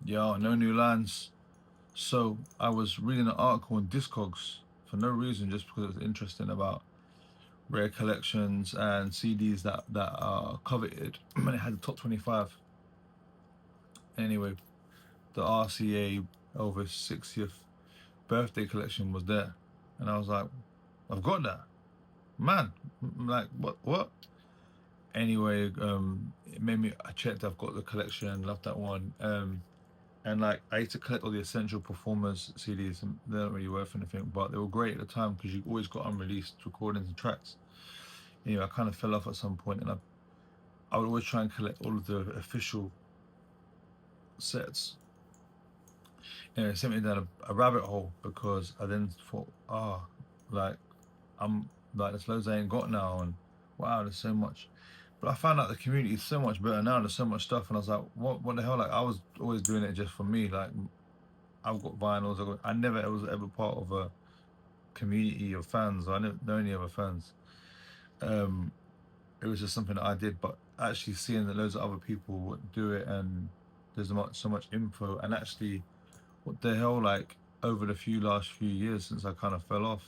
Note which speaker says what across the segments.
Speaker 1: Yo, no new lines. So I was reading an article on Discogs for no reason, just because it was interesting about rare collections and CDs that are coveted, and it had the top 25. Anyway, the RCA Elvis 60th birthday collection was there, and I was like, I've got that, man. Like, what? Anyway, it made me. I checked. I've got the collection. Love that one. And like I used to collect all the Essential Performers CDs, and they're not really worth anything, but they were great at the time because you always got unreleased recordings and tracks. Anyway, I kind of fell off at some point, and I would always try and collect all of the official sets. And it sent me down a rabbit hole because I then thought, like I'm like there's loads I ain't got now, and wow, there's so much. But I found out the community is so much better now. There's so much stuff, and I was like, what the hell? Like I was always doing it just for me. Like I've got vinyls. I never was ever part of a community of fans. I didn't know any other fans. Um, it was just something that I did. But actually seeing that loads of other people do it, and there's so much info, and actually, what the hell? Like over the last few years since I kind of fell off,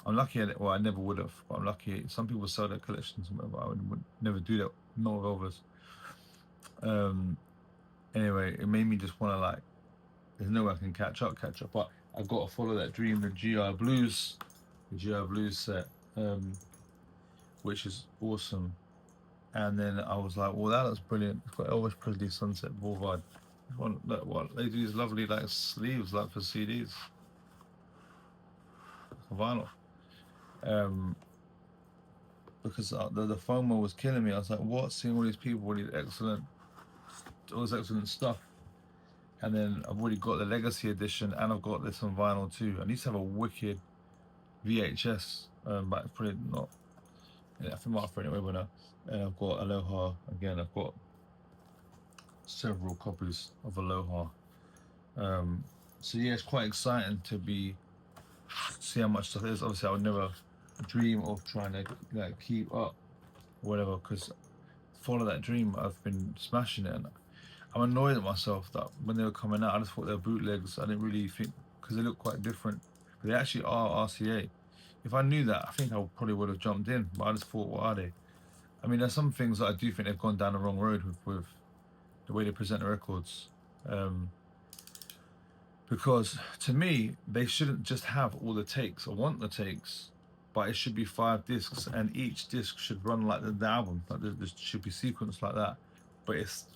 Speaker 1: I'm lucky at it. Well, I never would have, but I'm lucky. Some people sell their collections, but I would never do that. Not with others. Anyway, it made me just want to like. There's no way I can catch up. But I've got to follow that dream. The GI Blues set, which is awesome. And then I was like, well, that looks brilliant. It's got Elvis Presley Sunset Boulevard. Look, what they do these lovely like sleeves like for CDs, for vinyl. Because the FOMO was killing me. I was like, what? Seeing all these people with all this excellent stuff. And then I've already got the Legacy Edition, and I've got this on vinyl too. I need to have a wicked VHS, but it's probably not. Yeah, I think I might throw it away by now. And I've got Aloha again. I've got several copies of Aloha. So yeah, it's quite exciting to see how much stuff there is. Obviously, I would never dream of trying to like keep up or whatever, because follow that dream. I've been smashing it, and I'm annoyed at myself that when they were coming out, I just thought they were bootlegs. I didn't really think, because they look quite different, but they actually are RCA. If I knew that, I think I probably would have jumped in, but I just thought, what are they? I mean, there's some things that I do think they've gone down the wrong road with the way they present the records. Because to me, they shouldn't just have all the takes. I want the takes, but it should be 5 discs, and each disc should run like the album. Like there should be sequence like that. But it's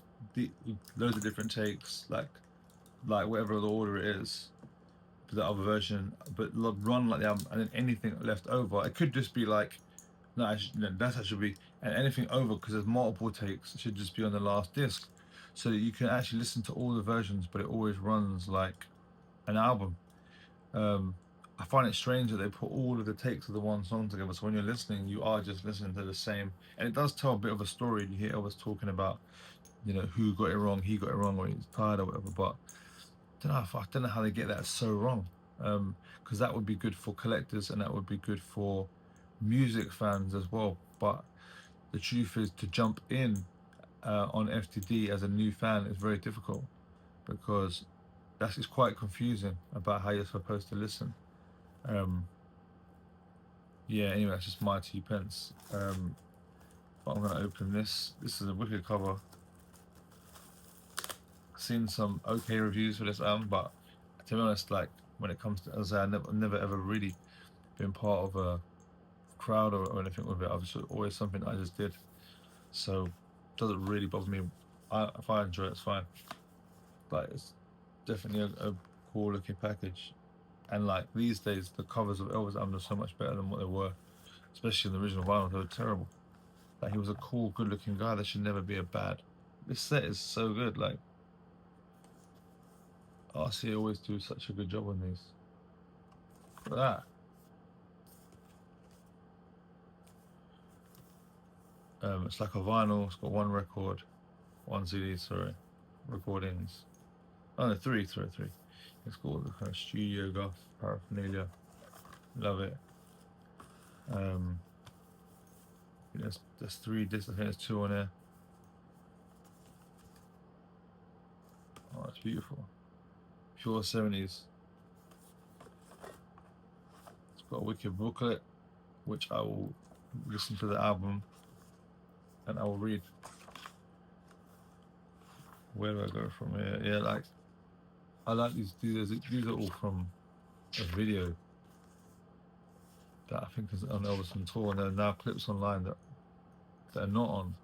Speaker 1: loads of different takes, like whatever the order it is for the other version, but run like the album, and then anything left over, it could just be like, no, that's how it should be, and anything over, because there's multiple takes, it should just be on the last disc, so that you can actually listen to all the versions, but it always runs like an album. I find it strange that they put all of the takes of the one song together, so when you're listening, you are just listening to the same, and it does tell a bit of a story. You hear Elvis talking about, who got it wrong, he got it wrong, or he's tired or whatever, but I don't know how they get that so wrong, because that would be good for collectors, and that would be good for music fans as well. But the truth is, to jump in on FTD as a new fan is very difficult, because it's quite confusing about how you're supposed to listen. Yeah, anyway, that's just my 2 pence. But I'm going to open this. This is a wicked cover. Seen some okay reviews for this album, but to be honest, like when it comes to, as I say, I've never ever really been part of a crowd or anything with it. I've just always something I just did, so it doesn't really bother me. If I enjoy it, it's fine. But it's definitely a cool looking package, and like these days, the covers of Elvis albums are so much better than what they were, especially in the original vinyl. They were terrible. Like he was a cool, good looking guy. There should never be a bad. This set is so good. Like RC always do such a good job on these. Look at that. It's like a vinyl. It's got one CD, sorry, recordings. Oh no, three. It's got all the kind of studio guff paraphernalia. Love it. There's 3 discs. I think there's 2 on there. it's beautiful. Pure 70s. It's got a wicked booklet, which I will listen to the album and I will read. Where do I go from here? Yeah, like I like these. These are all from a video that I think is on Elvis on tour, and there are now clips online that are not on.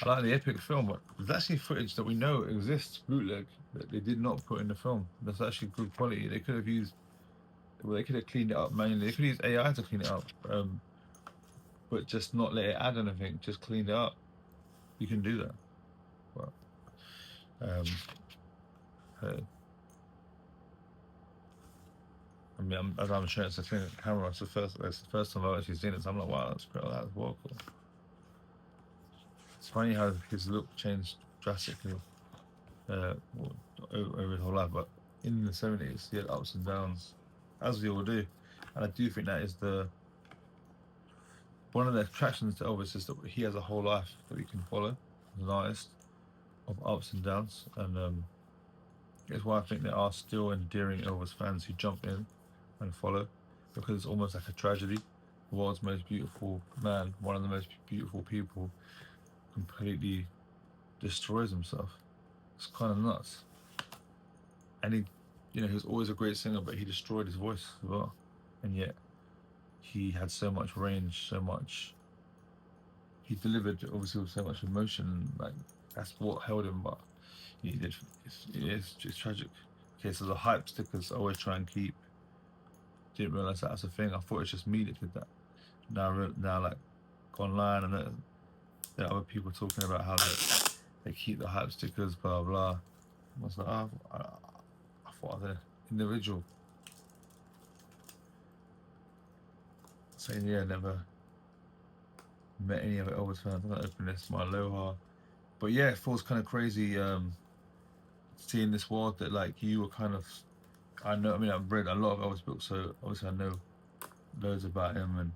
Speaker 1: I like the epic film, but there's actually footage that we know exists, bootleg, that they did not put in the film. That's actually good quality. They could have used, well, they could have cleaned it up manually. They could use AI to clean it up, but just not let it add anything. Just clean it up. You can do that. But I mean, as I'm showing it to the camera, it's the first time I've actually seen it. So I'm like, wow, that's great. That's well cool. It's funny how his look changed drastically over his whole life, but in the 70s, he had ups and downs, as we all do. And I do think that is one of the attractions to Elvis is that he has a whole life that we can follow as an artist of ups and downs. And it's why I think there are still endearing Elvis fans who jump in and follow, because it's almost like a tragedy. The world's most beautiful man, one of the most beautiful people, completely destroys himself. It's kind of nuts. And he was always a great singer, but he destroyed his voice as well. And yet he had so much range, he delivered obviously with so much emotion. Like that's what held him, but it's just tragic. Okay, so the hype stickers I always try and keep. Didn't realize that was a thing. I thought it's just me that did that. Now like online and there are other people talking about how they keep the hype stickers, blah blah. I was like, I thought I was an individual. Saying, yeah, never met any other Elvis fans. I'm gonna open this, my Aloha. But yeah, it feels kind of crazy seeing this world that like you were kind of, I've read a lot of Elvis books, so obviously I know loads about him, and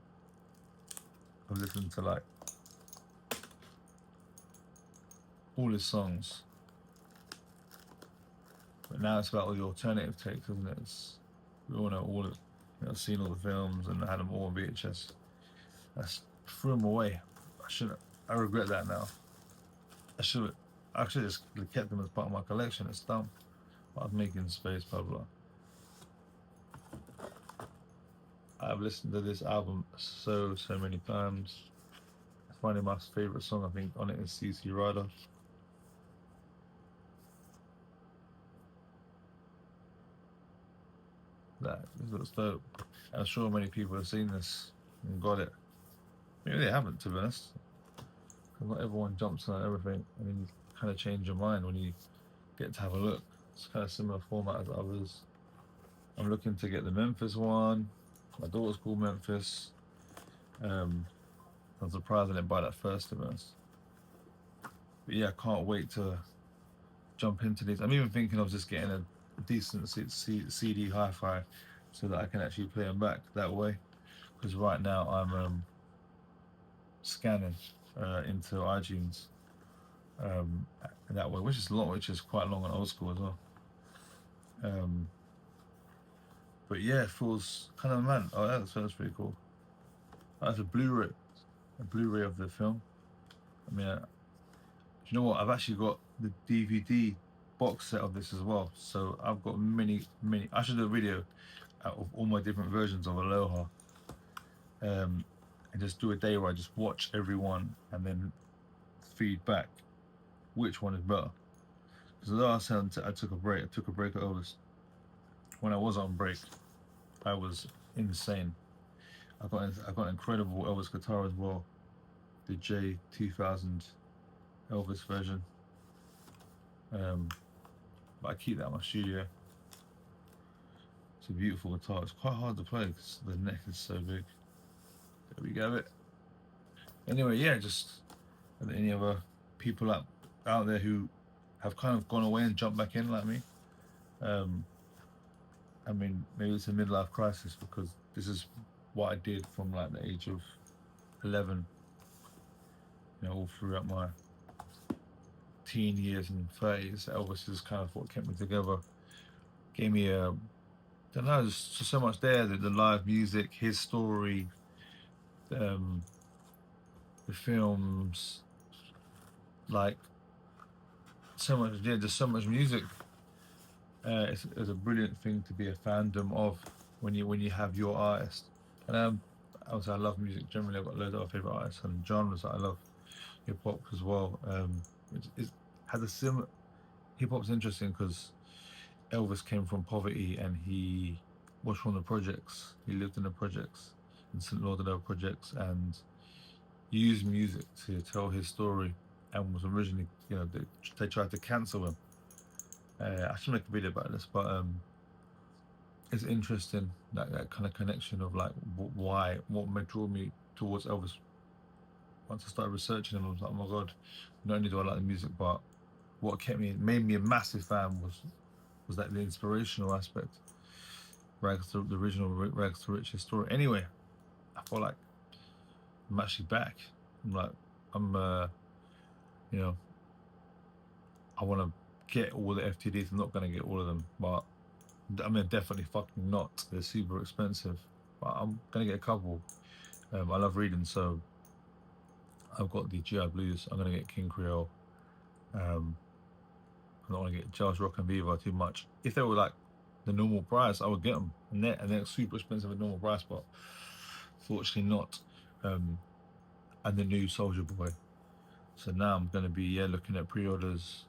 Speaker 1: I've listened to like all his songs. But now it's about all the alternative takes, isn't it? We all know all of, I've seen all the films and I had them all on VHS. Threw them away. I regret that now. I should just kept them as part of my collection. It's dumb. I was making space, blah blah. I've listened to this album so many times. It's finally my favorite song, I think, on it is CC Rider. This looks dope. I'm sure many people have seen this and got it. Maybe they haven't, to be honest. Because not everyone jumps on everything, and then you kind of change your mind when you get to have a look. It's kind of similar format as others. I'm looking to get the Memphis one. My daughter's called Memphis. I'm surprised I didn't buy that first, to be honest. But yeah, I can't wait to jump into these. I'm even thinking of just getting a decent CD hi-fi so that I can actually play them back that way. Because right now I'm scanning into iTunes that way, which is quite long and old school as well. But yeah, it feels kind of man. Oh, that's pretty cool. That's a Blu-ray of the film. I mean, you know what? I've actually got the DVD box set of this as well. So I've got many. I should do a video out of all my different versions of Aloha. And just do a day where I just watch every one and then feed back which one is better. Because the last time I took a break at Elvis. When I was on break, I was insane. I got an incredible Elvis guitar as well, the J2000 Elvis version. But I keep that in my studio. It's a beautiful guitar. It's quite hard to play because the neck is so big. There we go. Anyway, yeah, just are there any other people out there who have kind of gone away and jumped back in like me? I mean, maybe it's a midlife crisis because this is what I did from like the age of 11, all throughout my teen years and 30s. Elvis is kind of what kept me together. Gave me a, don't know, there's just so much there. The live music, his story, um, the films, like so much. Yeah, just so much music. It's a brilliant thing to be a fandom of when you have your artist. And also I love music generally. I've got loads of other favorite artists and genres that I love. Hip hop as well. It has a similar. Hip hop's interesting because Elvis came from poverty and he was from the projects. He lived in the projects, in St. Lauderdale projects, and used music to tell his story. And was originally, they tried to cancel him. I should make a video about this, but it's interesting that kind of connection of like what drew me towards Elvis. Once I started researching him, I was like, oh my god, not only do I like the music, but what made me a massive fan was like the inspirational aspect. The original Rags to Riches story. Anyway, I feel like I'm actually back. I'm I want to get all the FTDs. I'm not gonna get all of them, but I mean definitely fucking not. They're super expensive, but I'm gonna get a couple. I love reading, so I've got the GI Blues. I'm gonna get King Creole. I don't want to get Charles Rock and Viva too much. If they were like the normal price, I would get them. And they're super expensive at normal price, but fortunately not. And the new Soldier Boy. So now I'm going to be looking at pre-orders.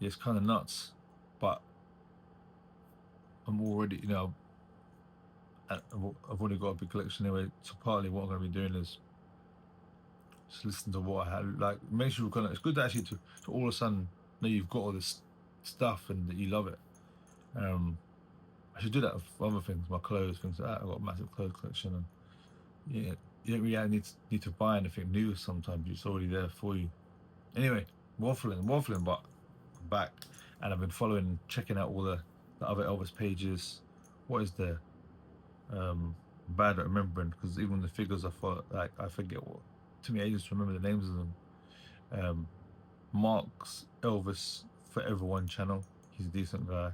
Speaker 1: It's kind of nuts, but I'm already, I've already got a big collection anyway. So partly what I'm going to be doing is just listen to what I had. Like, make sure it's good actually to all of a sudden know you've got all this stuff and that you love it. I should do that with other things, my clothes, things like that. I've got a massive clothes collection, and yeah, you don't really need to buy anything new. Sometimes it's already there for you. Anyway, waffling, but I'm back, and I've been checking out all the other Elvis pages. What is there? Bad at remembering, because even the figures I forget what. To me, I just remember the names of them. Mark's Elvis for Everyone channel. He's a decent guy.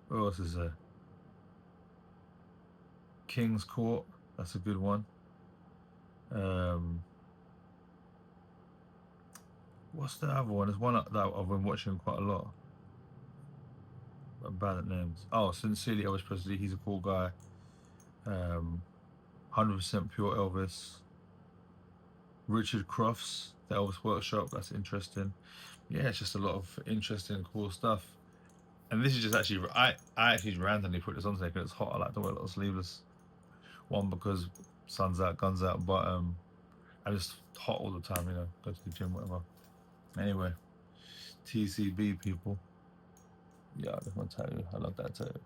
Speaker 1: What else is there? King's Court. That's a good one. What's the other one? There's one that I've been watching quite a lot. I'm bad at names. Oh, Sincerely Elvis Presley. He's a cool guy. 100% Pure Elvis. Richard Crofts, the Elvis Workshop. That's interesting. Yeah, it's just a lot of interesting, cool stuff. And this is just actually, I actually randomly put this on today because it's hot. I like to wear a lot of sleeveless. One, because sun's out, guns out, but I'm just hot all the time, go to the gym, whatever. Anyway, TCB people. Yeah, that's my tattoo. I love that tattoo.